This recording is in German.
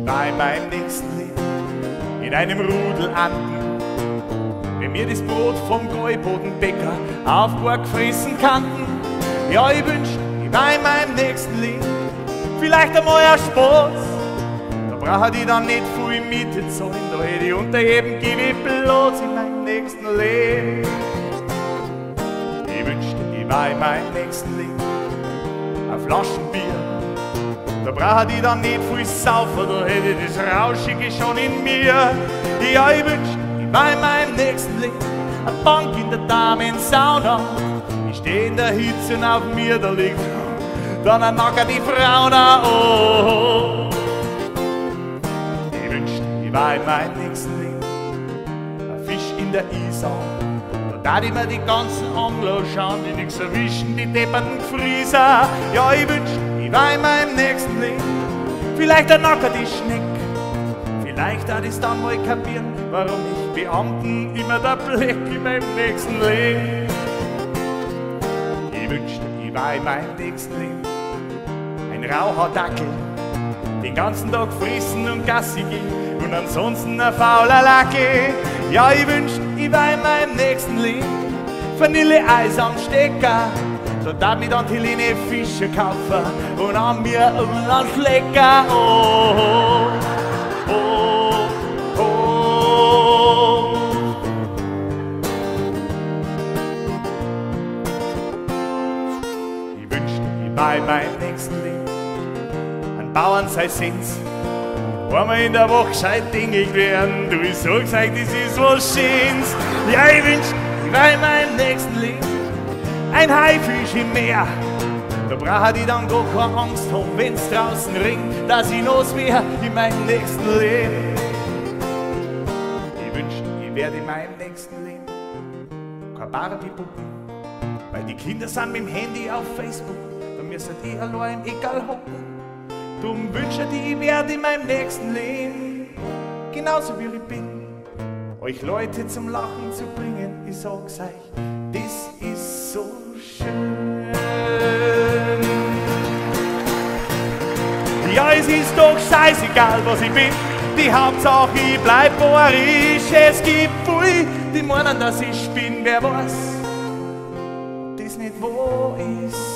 bei meinem nächsten Leben in einem Rudel Anden. Wenn mir das Brot vom Gäubodenbäcker auf gefressen kannten. Ja, ich wünsch, ich war in meinem nächsten Leben vielleicht einmal ein Spaß. Da brauch ich dann nicht viel Miete zahlen, da hätte ich unter jedem Gewippellos in meinem nächsten Leben. Ich wünschte, ich war in meinem nächsten Leben ein Flaschenbier. Da brauch ich dann nicht viel saufen, da hätte ich das Rauschige schon in mir. Ja, ich wünschte, ich war in meinem nächsten Leben eine Bank in der Damensauna. Ich steh in der Hitze und auf mir da liegt dann ein Nacker die Frau da. Oh, ich wünschte, ich war in meinem nächsten Leben ein Fisch in der Isar. Da darf ich mir die ganzen Angler schauen, die nix erwischen, die depperten Frieser. Ja, ich wünschte, ich war in meinem nächsten Leben vielleicht ein Nacker die Schneck. Vielleicht hat ich's dann mal kapieren, warum ich Beamten immer der Blick in meinem nächsten Leben. Ich wünschte, ich war in meinem nächsten Leben ein Rauhaardackel, den ganzen Tag frissen und Gassi gehen und ansonsten ein fauler Lacke. Ja, ich wünschte, ich war in meinem nächsten Leben Vanilleeis am Stecker. So darf ich dann Helene Fischer kaufen und an mir umlands lecker. Oh, oh, oh. Ich wünschte, ich war in meinem nächsten Leben ein Bauern sei Sins. Einmal in der Woche gescheit dingig werden, du, ich sag's euch, das ist was Schönes. Ja, ich wünschte, ich war in meinem nächsten Leben ein Haifisch im Meer. Da brauch ich dann gar keine Angst haben, wenn's draußen ringt, dass ich los wär in meinem nächsten Leben. Ich wünschte, ich werde in meinem nächsten Leben keine Barbie-Puppen, weil die Kinder sind mit dem Handy auf Facebook, da müssen die allein im Egal hocken. Drum wünsche ich werde in meinem nächsten Leben genauso wie ich bin, euch Leute zum Lachen zu bringen. Ich sag's euch, das ist so schön. Ja, es ist doch scheißegal, was ich bin, die Hauptsache ich bleib bohrisch. Es gibt viele, die meinen, dass ich bin, wer weiß, ob das nicht wahr ist.